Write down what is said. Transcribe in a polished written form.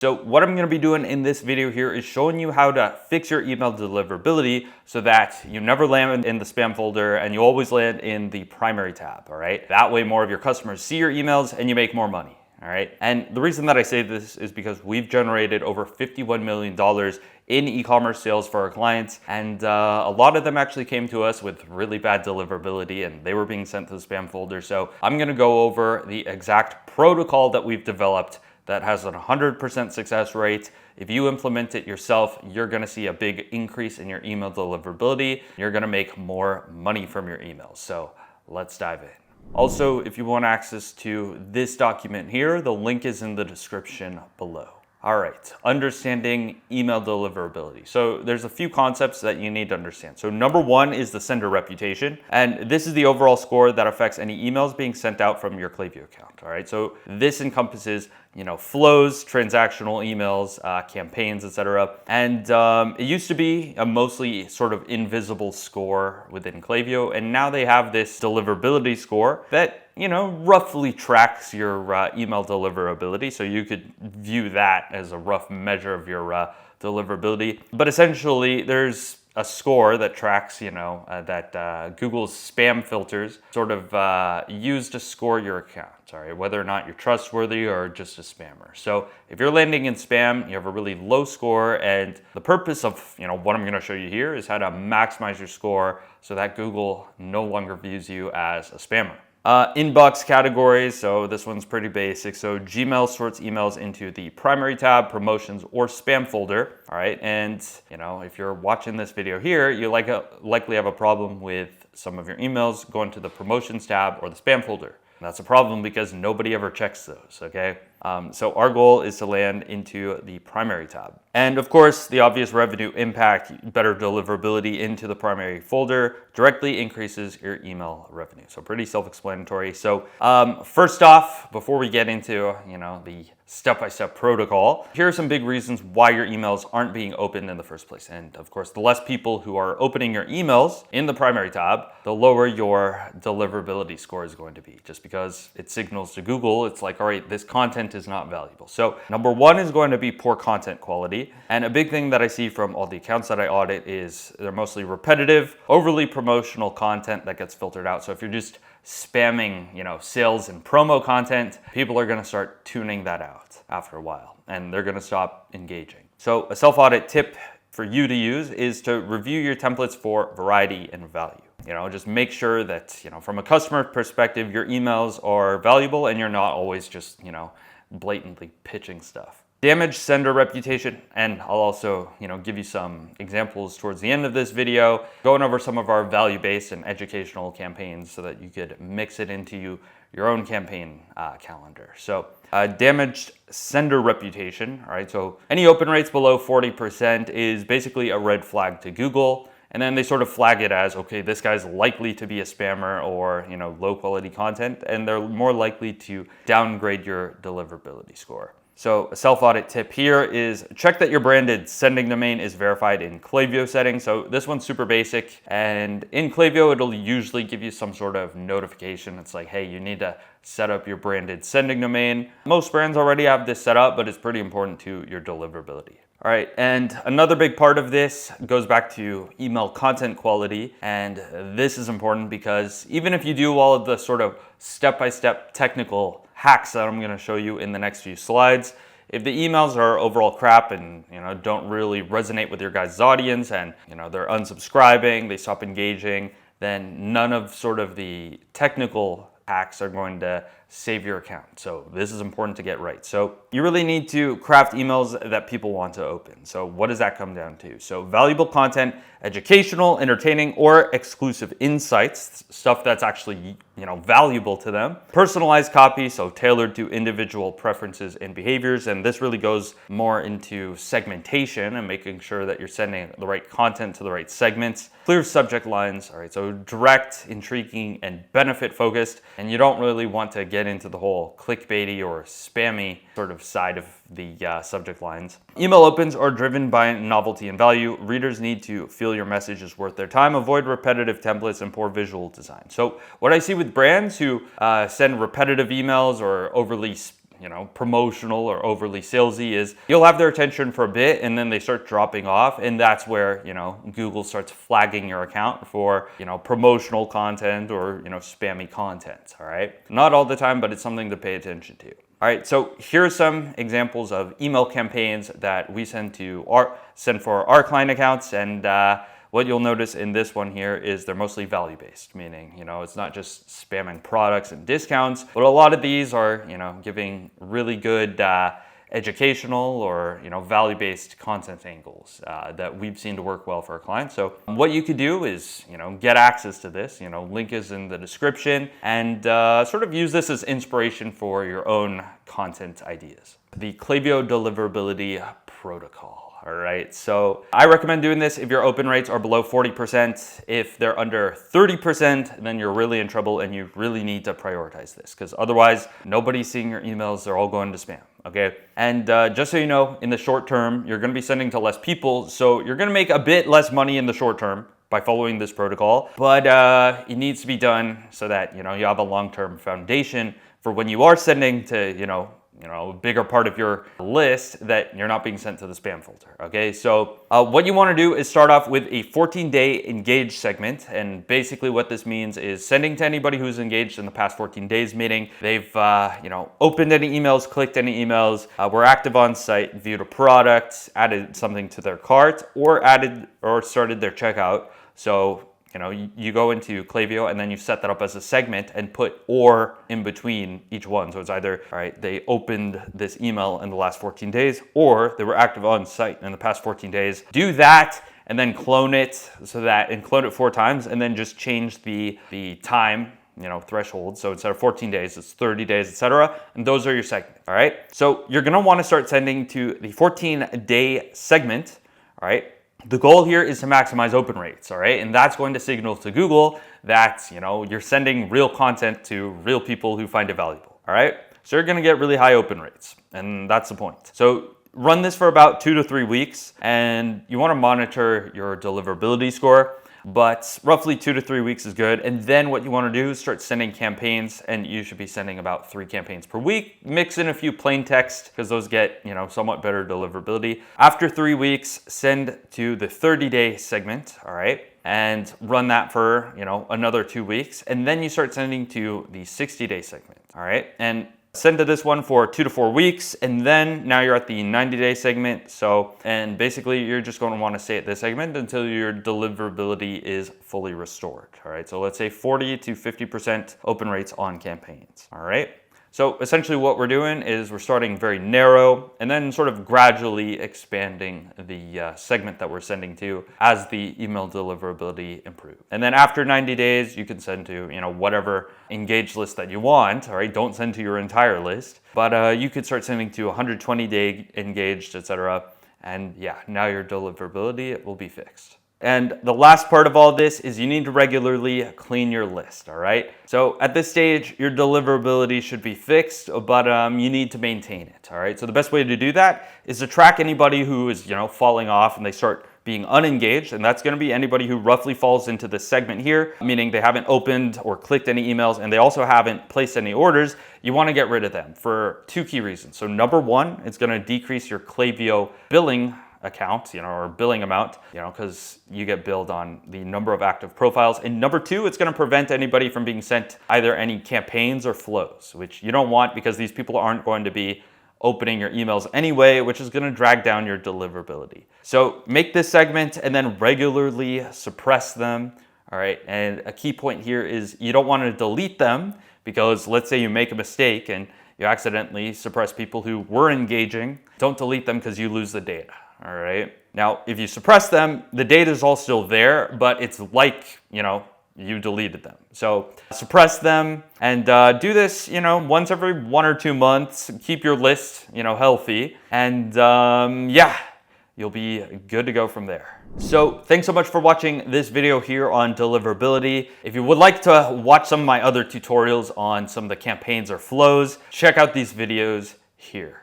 So what I'm going to be doing in this video here is showing you how to fix your email deliverability so that you never land in the spam folder and you always land in the primary tab, all right? That way more of your customers see your emails and you make more money, all right? And the reason that I say this is because we've generated over $51 million in e-commerce sales for our clients, and a lot of them actually came to us with really bad deliverability and they were being sent to the spam folder. So I'm going to go over the exact protocol that we've developed that has a 100% success rate. If you implement it yourself, you're gonna see a big increase in your email deliverability. You're gonna make more money from your emails. So let's dive in. Also, if you want access to this document here, the link is in the description below. All right, understanding email deliverability. So there's a few concepts that you need to understand. So number one is the sender reputation. And this is the overall score that affects any emails being sent out from your Klaviyo account. All right, so this encompasses, flows, transactional emails, campaigns, etc. And it used to be a mostly sort of invisible score within Klaviyo. And now they have this deliverability score that roughly tracks your email deliverability. So you could view that as a rough measure of your deliverability. But essentially, there's a score that tracks, that Google's spam filters sort of use to score your account, all right, whether or not you're trustworthy or just a spammer. So if you're landing in spam, you have a really low score, and the purpose of, what I'm gonna show you here is how to maximize your score so that Google no longer views you as a spammer. Inbox categories, so this one's pretty basic. So Gmail sorts emails into the primary tab, promotions, or spam folder, all right? And, if you're watching this video here, you likely have a problem with some of your emails going to the promotions tab or the spam folder. And that's a problem because nobody ever checks those, okay? So our goal is to land into the primary tab. And of course, the obvious revenue impact, better deliverability into the primary folder directly increases your email revenue. So pretty self-explanatory. So first off, before we get into, the step-by-step protocol, here are some big reasons why your emails aren't being opened in the first place. And of course, the less people who are opening your emails in the primary tab, the lower your deliverability score is going to be, just because it signals to Google, it's like, all right, this content is not valuable. So number one is going to be poor content quality. And a big thing that I see from all the accounts that I audit is they're mostly repetitive, overly promotional content that gets filtered out. So if you're just spamming, sales and promo content, people are going to start tuning that out after a while, and they're going to stop engaging. So a self-audit tip for you to use is to review your templates for variety and value. Just make sure that, from a customer perspective, your emails are valuable and you're not always just, blatantly pitching stuff. Damaged sender reputation, and I'll also, give you some examples towards the end of this video, going over some of our value-based and educational campaigns so that you could mix it into your own campaign calendar. So damaged sender reputation, all right? So any open rates below 40% is basically a red flag to Google. And then they sort of flag it as, okay, this guy's likely to be a spammer or, low quality content, and they're more likely to downgrade your deliverability score. So a self-audit tip here is check that your branded sending domain is verified in Klaviyo settings. So this one's super basic, and in Klaviyo, it'll usually give you some sort of notification. It's like, hey, you need to set up your branded sending domain. Most brands already have this set up, but it's pretty important to your deliverability. All right, and another big part of this goes back to email content quality. And this is important because even if you do all of the sort of step-by-step technical hacks that I'm gonna show you in the next few slides, if the emails are overall crap and don't really resonate with your guys' audience and they're unsubscribing, they stop engaging, then none of sort of the technical hacks are going to save your account. So this is important to get right. So you really need to craft emails that people want to open. So what does that come down to? So valuable content, educational, entertaining, or exclusive insights, stuff that's actually valuable to them. Personalized copy, so tailored to individual preferences and behaviors. And this really goes more into segmentation and making sure that you're sending the right content to the right segments. Clear subject lines, all right, so direct, intriguing, and benefit focused. And you don't really want to get into the whole clickbaity or spammy sort of side of the subject lines. Email opens are driven by novelty and value. Readers need to feel your message is worth their time. Avoid repetitive templates and poor visual design. So what I see with brands who send repetitive emails or overly promotional or overly salesy is you'll have their attention for a bit and then they start dropping off, and that's where Google starts flagging your account for promotional content or spammy content. All right, not all the time, but it's something to pay attention to. All right, so here's some examples of email campaigns that we send for our client accounts, and what you'll notice in this one here is they're mostly value-based, meaning, it's not just spamming products and discounts, but a lot of these are, giving really good educational or, value-based content angles that we've seen to work well for our clients. So what you could do is, get access to this, link is in the description, and sort of use this as inspiration for your own content ideas. The Klaviyo Deliverability protocol. All right, so I recommend doing this if your open rates are below 40%. If they're under 30%, then you're really in trouble and you really need to prioritize this, because otherwise nobody's seeing your emails, they're all going to spam, okay? And just so you know, in the short term, you're gonna be sending to less people, so you're gonna make a bit less money in the short term by following this protocol, but it needs to be done so that you have a long-term foundation for when you are sending to a bigger part of your list, that you're not being sent to the spam folder. Okay, so what you want to do is start off with a 14-day engaged segment, and basically what this means is sending to anybody who's engaged in the past 14 days, meaning they've opened any emails, clicked any emails, were active on site, viewed a product, added something to their cart, or started their checkout. So you go into Klaviyo and then you set that up as a segment and put "or" in between each one. So it's either, all right, they opened this email in the last 14 days, or they were active on site in the past 14 days. Do that and then clone it and clone it 4 times, and then just change the time threshold. So instead of 14 days, it's 30 days, etc. And those are your segments. All right. So you're going to want to start sending to the 14-day segment. All right. The goal here is to maximize open rates, all right? And that's going to signal to Google that, you're sending real content to real people who find it valuable, all right? So you're gonna get really high open rates, and that's the point. So run this for about 2 to 3 weeks, and you wanna monitor your deliverability score, but roughly 2 to 3 weeks is good. And then what you want to do is start sending campaigns, and you should be sending about 3 campaigns per week. Mix in a few plain text, because those get somewhat better deliverability. After 3 weeks, send to the 30-day segment, all right, and run that for another 2 weeks, and then you start sending to the 60-day segment, all right, and send to this one for 2 to 4 weeks, and then now you're at the 90-day segment. And basically you're just going to want to stay at this segment until your deliverability is fully restored. All right, so let's say 40 to 50% open rates on campaigns. All right. So essentially what we're doing is we're starting very narrow and then sort of gradually expanding the segment that we're sending to as the email deliverability improves. And then after 90 days, you can send to whatever engaged list that you want. All right, don't send to your entire list, but you could start sending to 120-day engaged, etc. And yeah, now your deliverability will be fixed. And the last part of all this is you need to regularly clean your list, all right? So at this stage, your deliverability should be fixed, but you need to maintain it, all right? So the best way to do that is to track anybody who is, falling off and they start being unengaged, and that's gonna be anybody who roughly falls into this segment here, meaning they haven't opened or clicked any emails, and they also haven't placed any orders. You wanna get rid of them for 2 key reasons. So number 1, it's gonna decrease your Klaviyo billing account, or billing amount, because you get billed on the number of active profiles. And number 2, it's going to prevent anybody from being sent either any campaigns or flows, which you don't want, because these people aren't going to be opening your emails anyway, which is going to drag down your deliverability. So make this segment and then regularly suppress them. All right. And a key point here is you don't want to delete them, because let's say you make a mistake and you accidentally suppress people who were engaging. Don't delete them, because you lose the data. All right. Now, if you suppress them, the data is all still there, but it's like, you deleted them. So suppress them and do this, once every 1 or 2 months. Keep your list, healthy, and yeah, you'll be good to go from there. So thanks so much for watching this video here on deliverability. If you would like to watch some of my other tutorials on some of the campaigns or flows, check out these videos here.